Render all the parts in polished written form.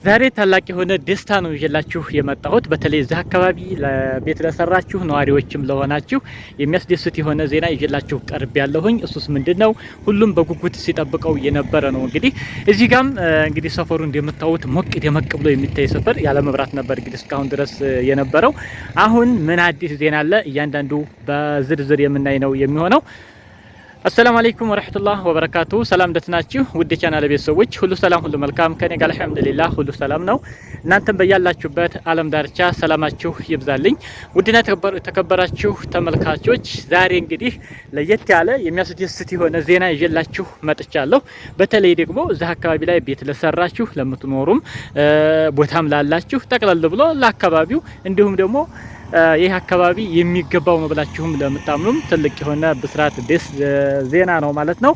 ዛሬ ታላቅ የሆነ ደስታ ነው ይዤላችሁ የመጣሁት። በተለይ እዚህ አካባቢ ለቤት ለሰራችሁ ነዋሪዎችም ለሆናችሁ የሚያስደስት የሆነ ዜና ይዤላችሁ ቀርብ ያለሁኝ። እሱስ ምንድነው? ሁሉም በጉጉት ሲጠብቀው የነበረ ነው። እንግዲህ እዚህ ጋም እንግዲህ ሰፈሩ እንደምታዩት ሞቅ ደመቅ ብሎ የሚታይ ሰፈር ያለ መብራት ነበር እንግዲህ እስካሁን ድረስ የነበረው። አሁን ምን አዲስ ዜና አለ? እያንዳንዱ በዝርዝር የምናይ ነው የሚሆነው። አሰላሙ አለይኩም ወራህመቱላህ ወበረካቱ። ሰላም እንደትናችሁ ውድ ቻናል ቤተሰቦች ሁሉ ሰላም ሁሉ መልካም ከኔ ጋር አልሐምዱሊላህ ሁሉ ሰላም ነው። እናንተም በያላችሁበት ዓለም ዳርቻ ሰላማችሁ ይብዛልኝ። ውድና ተከበራችሁ ተመልካቾች ዛሬ እንግዲህ ለየት ያለ የሚያስደስት የሆነ ዜና ይዤላችሁ መጥቻለሁ። በተለይ ደግሞ እዚህ አካባቢ ላይ ቤት ለሰራችሁ ለምትኖሩም ቦታም ላላችሁ ጠቅለል ብሎ ለአካባቢው እንዲሁም ደግሞ ይህ አካባቢ የሚገባው ነው ብላችሁም ለምታምኑም ትልቅ የሆነ ብስራት ደስ ዜና ነው ማለት ነው።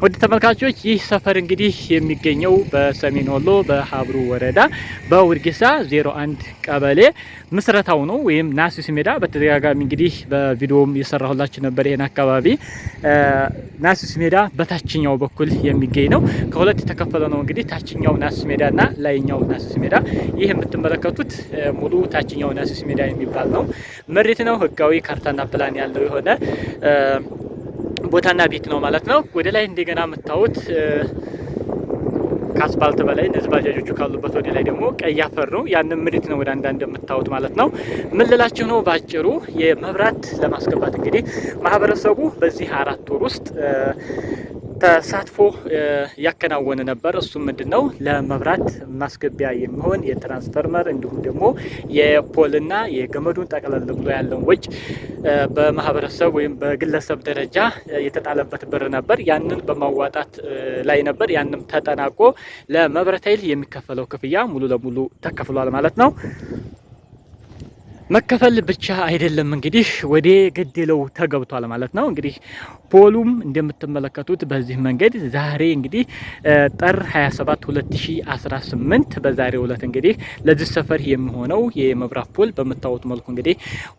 ወደ ተመልካቾች ይህ ሰፈር እንግዲህ የሚገኘው በሰሜን ወሎ በሀብሩ ወረዳ በውርጌሳ 01 ቀበሌ ምስረታው ነው ወይም ናሲስ ሜዳ። በተደጋጋሚ እንግዲህ በቪዲዮም እየሰራሁላችሁ ነበር። ይሄን አካባቢ ናሲስ ሜዳ በታችኛው በኩል የሚገኝ ነው። ከሁለት የተከፈለ ነው እንግዲህ ታችኛው ናሲስ ሜዳና ላይኛው ናሲስ ሜዳ። ይህ የምትመለከቱት ሙሉ ታችኛው ናሲስ ሜዳ የሚባል ነው። መሬት ነው። ህጋዊ ካርታና ፕላን ያለው የሆነ ቦታና ቤት ነው ማለት ነው። ወደ ላይ እንደገና የምታዩት ከአስፋልት በላይ እነዚህ ባጃጆቹ ካሉበት ወደ ላይ ደግሞ ቀይ አፈር ነው። ያንን መሬት ነው ወደ አንዳንድ የምታዩት ማለት ነው። ምን ልላችሁ ነው ባጭሩ የመብራት ለማስገባት እንግዲህ ማህበረሰቡ በዚህ 4 ወር ውስጥ ተሳትፎ ያከናወነ ነበር። እሱም ምንድነው ለመብራት ማስገቢያ የሚሆን የትራንስፈርመር እንዲሁም ደግሞ የፖልና የገመዱን ጠቅለል ብሎ ያለው ወጭ በማህበረሰብ ወይም በግለሰብ ደረጃ የተጣለበት ብር ነበር። ያንን በማዋጣት ላይ ነበር። ያንም ተጠናቆ ለመብራት ኃይል የሚከፈለው ክፍያ ሙሉ ለሙሉ ተከፍሏል ማለት ነው። መከፈል ብቻ አይደለም እንግዲህ ወደ ገደለው ተገብቷል ማለት ነው። እንግዲህ ፖሉም እንደምትመለከቱት በዚህ መንገድ ዛሬ እንግዲህ ጥር 27 2018 በዛሬው ዕለት እንግዲህ ለዚህ ሰፈር የሚሆነው የመብራት ፖል በመታወት መልኩ እንግዲህ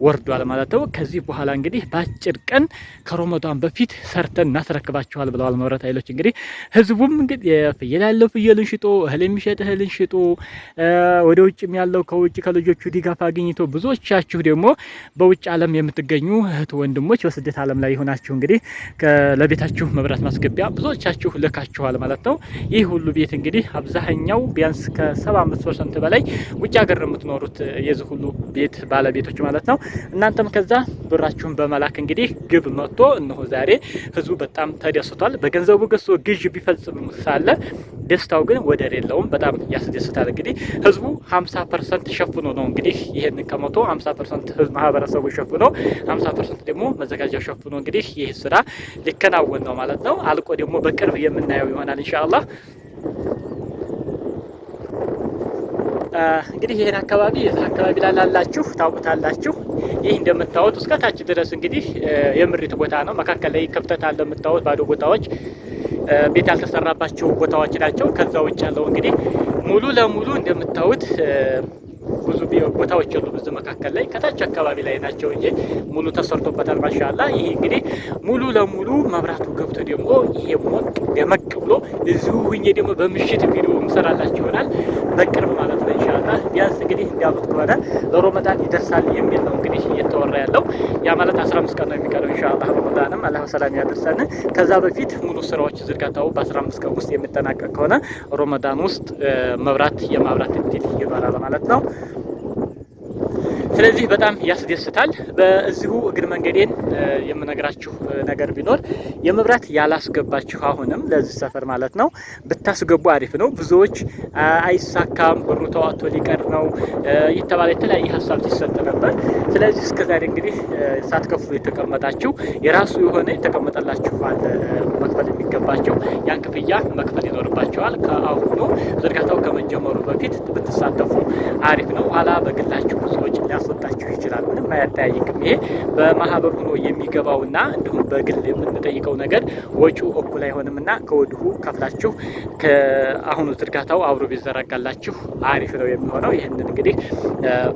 ወርዷል ማለት ነው። ከዚህ በኋላ እንግዲህ በአጭር ቀን ከረመዳን በፊት ሰርተን እናስረክባችኋል ብለዋል መብራት ኃይሎች። እንግዲህ ህዝቡም እንግዲህ ፍየል ያለው ፍየልን ሽጦ እህል የሚሸጥ እህልን ሽጦ ወደ ውጭም ያለው ከውጭ ከልጆቹ ድጋፍ አግኝቶ ብዙ ቻችሁ ደግሞ በውጭ ዓለም የምትገኙ እህት ወንድሞች በስደት ዓለም ላይ ሆናችሁ እንግዲህ ለቤታችሁ መብራት ማስገቢያ ብዙዎቻችሁ ልካችኋል ማለት ነው። ይህ ሁሉ ቤት እንግዲህ አብዛኛው ቢያንስ ከ75% በላይ ውጭ ሀገር የምትኖሩት የዚህ ሁሉ ቤት ባለቤቶች ማለት ነው። እናንተም ከዛ ብራችሁን በመላክ እንግዲህ ግብ መጥቶ እነሆ ዛሬ ህዝቡ በጣም ተደስቷል። በገንዘቡ ገዝቶ ግዥ ቢፈጽም ሳለ ደስታው ግን ወደር የለውም። በጣም ያስደስታል። እንግዲህ ህዝቡ 50% ሸፍኖ ነው እንግዲህ ይሄን ከመቶ 50% ህዝብ ማህበረሰቡ ሸፍኖ 50% ደግሞ መዘጋጃ ሸፍኖ እንግዲህ ይህ ስራ ሊከናወን ነው ማለት ነው። አልቆ ደግሞ በቅርብ የምናየው ይሆናል ኢንሻአላህ። እንግዲህ ይሄን አካባቢ ላላችሁ ታውቁታላችሁ። ይህ እንደምታዩት እስከ ታች ድረስ እንግዲህ የምሪት ቦታ ነው። መካከል ላይ ክፍተት አለ የምታዩት ባዶ ቦታዎች ቤት ያልተሰራባቸው ቦታዎች ናቸው። ከዛ ውጭ ያለው እንግዲህ ሙሉ ለሙሉ እንደምታዩት ብዙ ቦታዎች ያሉ በዚህ መካከል ላይ ከታች አካባቢ ላይ ናቸው እንጂ ሙሉ ተሰርቶበታል ማሻአላ። ይሄ እንግዲህ ሙሉ ለሙሉ መብራቱ ገብቶ ደግሞ ይሄ ሞቅ ደመቅ ብሎ እዚሁ ሁኜ ደግሞ በምሽት ቪዲዮ እንሰራላችሁ ይሆናል በቅርብ ማለት ነው ኢንሻአላ። ቢያንስ እንግዲህ እንዲያሉት ከሆነ ለረመዳን ይደርሳል የሚል ነው እንግዲህ እየተወራ ያለው። ያ ማለት 15 ቀን ነው የሚቀረው ኢንሻአላ። ረመዳንም አላህ ሰላም ያደርሰን። ከዛ በፊት ሙሉ ስራዎች ዝርጋታው በ15 ቀን ውስጥ የሚጠናቀቅ ከሆነ ረመዳን ውስጥ የማብራት እድል ይኖራል ማለት ነው። ስለዚህ በጣም ያስደስታል። በዚሁ እግር መንገዴን የምነግራችሁ ነገር ቢኖር የመብራት ያላስገባችሁ አሁንም ለዚህ ሰፈር ማለት ነው ብታስገቡ አሪፍ ነው። ብዙዎች አይሳካም ብሩ ተዋጥቶ ሊቀር ነው የተባለ የተለያየ ሀሳብ ሲሰጥ ነበር። ስለዚህ እስከዛሬ እንግዲህ ሳትከፍሉ የተቀመጣችሁ የራሱ የሆነ የተቀመጠላችሁ አለ መክፈል የሚገባችሁ ያን ክፍያ መክፈል ይኖርባችኋል። ከአሁኑ ዝርጋታው ከመጀመሩ በፊት ብትሳተፉ አሪፍ ነው። ኋላ በግላችሁ ብዙዎች ሊያስወጣችሁ ይችላል። ምንም አያጠያይቅም። ይሄ በማህበር ሆኖ የሚገባውና እንዲሁም በግል የምንጠይቀው ነገር ወጪው እኩል አይሆንምና ከወዲሁ ከፍላችሁ ከአሁኑ ዝርጋታው አብሮ ቢዘረጋላችሁ አሪፍ ነው የሚሆነው። ይህንን እንግዲህ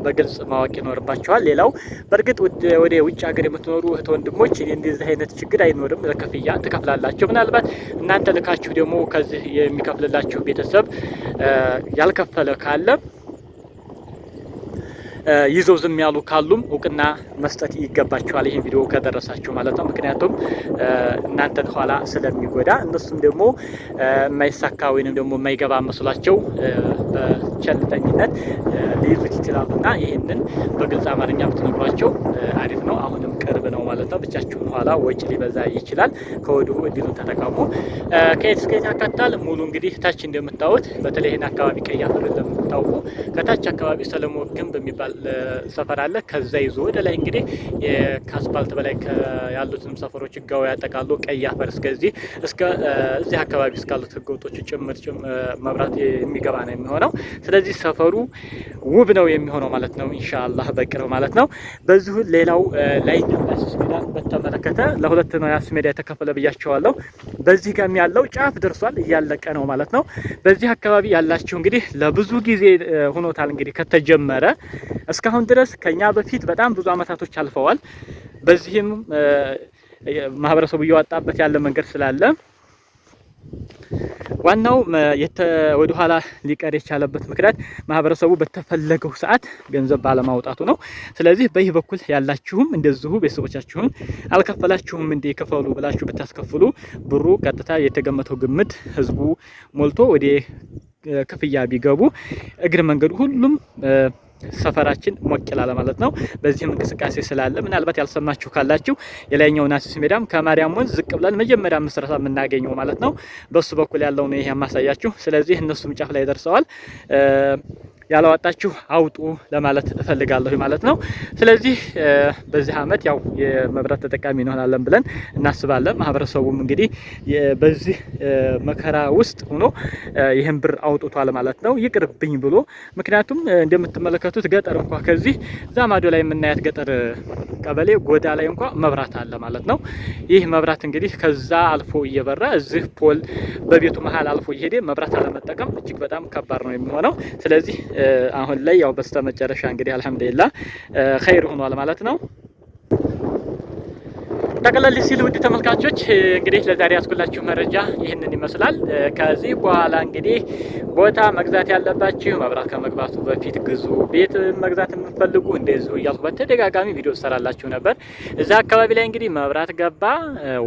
በግልጽ ማወቅ ይኖርባችኋል። ሌላው በእርግጥ ወደ ውጭ ሀገር የምትኖሩ እህት ወንድሞች እንደዚህ አይነት ችግር አይኖርም። ለክፍያ ትከፍላላችሁ። ምናልባት እናንተ ልካችሁ ደግሞ ከዚህ የሚከፍልላችሁ ቤተሰብ ያልከፈለ ካለ ይዘው ዝም ያሉ ካሉም እውቅና መስጠት ይገባቸዋል። ይህን ቪዲዮ ከደረሳችሁ ማለት ነው። ምክንያቱም እናንተን ኋላ ስለሚጎዳ እነሱም ደግሞ የማይሳካ ወይንም ደግሞ የማይገባ መስሏቸው በቸልተኝነት ሊይዙት ይችላሉና ይህንን በግልጽ አማርኛ ብትነግሯቸው አሪፍ ነው። አሁንም ቅርብ ነው ማለት ነው። ብቻችሁን ኋላ ወጪ ሊበዛ ይችላል። ከወዲሁ እድሉን ተጠቀሙ። ከየት እስከ የት ያካትታል? ሙሉ እንግዲህ ታች እንደምታዩት በተለይ ይህን አካባቢ ቀይ አፈር ለምታውቁ ከታች አካባቢ ሰለሞን ግንብ የሚባል ሰፈር አለ። ከዛ ይዞ ወደ ላይ እንግዲህ ከአስፓልት በላይ ያሉትን ሰፈሮች ህጋዊ ያጠቃሉ። ቀይ አፈር እስከዚህ እዚህ አካባቢ እስካሉት ህገወጦቹ ጭምር መብራት የሚገባ ነው የሚሆነው። ስለዚህ ሰፈሩ ውብ ነው የሚሆነው ማለት ነው። ኢንሻአላህ በቅርብ ማለት ነው። በዚሁ ሌላው ላይኛው ያሲስ ሜዳ በተመለከተ ለሁለት ነው ያሲስ ሜዳ የተከፈለ ብያቸዋለሁ። በዚህ ጋር ያለው ጫፍ ደርሷል፣ እያለቀ ነው ማለት ነው። በዚህ አካባቢ ያላችሁ እንግዲህ ለብዙ ጊዜ ሆኖታል እንግዲህ ከተጀመረ እስካሁን ድረስ ከኛ በፊት በጣም ብዙ አመታቶች አልፈዋል። በዚህም ማህበረሰቡ እየዋጣበት ያለ መንገድ ስላለ ዋናው ወደ ኋላ ሊቀር የቻለበት ምክንያት ማህበረሰቡ በተፈለገው ሰዓት ገንዘብ ባለማውጣቱ ነው። ስለዚህ በዚህ በኩል ያላችሁም እንደዚሁ ቤተሰቦቻችሁን አልከፈላችሁም እንዴ ከፈሉ ብላችሁ ብታስከፍሉ ብሩ ቀጥታ የተገመተው ግምት ህዝቡ ሞልቶ ወደ ክፍያ ቢገቡ እግር መንገዱ ሁሉም ሰፈራችን ሞቅ ይላል ማለት ነው። በዚህም እንቅስቃሴ ስላለ ምናልባት ያልሰማችሁ ካላችሁ የላይኛውን ያሲስ ሜዳም ከማርያም ወንዝ ዝቅ ብለን መጀመሪያ መስራታ የምናገኘው ማለት ነው። በሱ በኩል ያለው ነው ይሄ የማሳያችሁ። ስለዚህ እነሱም ጫፍ ላይ ደርሰዋል። ያላወጣችሁ አውጡ ለማለት እፈልጋለሁ ማለት ነው። ስለዚህ በዚህ አመት ያው የመብራት ተጠቃሚ እንሆናለን ብለን እናስባለን። ማህበረሰቡም እንግዲህ በዚህ መከራ ውስጥ ሆኖ ይህን ብር አውጥቷል ማለት ነው። ይቅርብኝ ብሎ ምክንያቱም እንደምትመለከቱት ገጠር እንኳ ከዚህ ዛማዶ ላይ የምናያት ገጠር ቀበሌ ጎዳ ላይ እንኳ መብራት አለ ማለት ነው። ይህ መብራት እንግዲህ ከዛ አልፎ እየበራ እዚህ ፖል በቤቱ መሀል አልፎ እየሄደ መብራት አለመጠቀም እጅግ በጣም ከባድ ነው የሚሆነው። ስለዚህ አሁን ላይ ያው በስተመጨረሻ እንግዲህ አልহামዱሊላህ ኸይር ሆኗል ማለት ነው። ጠቅለል ሲል ውድ ተመልካቾች እንግዲህ ለዛሬ ያስኩላችሁ መረጃ ይህንን ይመስላል። ከዚህ በኋላ እንግዲህ ቦታ መግዛት ያለባችሁ መብራት ከመግባቱ በፊት ግዙ። ቤት መግዛት የምትፈልጉ እንደዚሁ እያልኩ በተደጋጋሚ ቪዲዮ ሰራላችሁ ነበር። እዛ አካባቢ ላይ እንግዲህ መብራት ገባ፣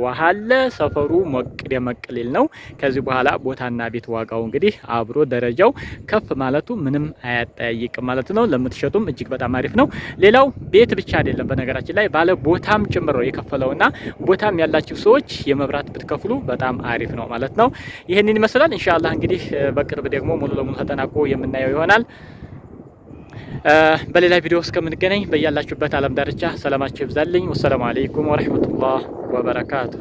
ውሃ አለ፣ ሰፈሩ ሞቅ ደመቅ ሊል ነው። ከዚህ በኋላ ቦታና ቤት ዋጋው እንግዲህ አብሮ ደረጃው ከፍ ማለቱ ምንም አያጠያይቅም ማለት ነው። ለምትሸጡም እጅግ በጣም አሪፍ ነው። ሌላው ቤት ብቻ አይደለም፣ በነገራችን ላይ ባለ ቦታም ጭምር ነው የከፈለውና ቦታም ያላችሁ ሰዎች የመብራት ብትከፍሉ በጣም አሪፍ ነው ማለት ነው። ይሄንን ይመስላል። ኢንሻአላህ እንግዲህ በቅርብ ደግሞ ሙሉ ለሙሉ ተጠናቆ የምናየው ይሆናል። በሌላ ቪዲዮ እስከምንገናኝ በያላችሁበት ዓለም ዳርቻ ሰላማችሁ ይብዛልኝ። ወሰላሙ አለይኩም ወራህመቱላህ ወበረካቱ።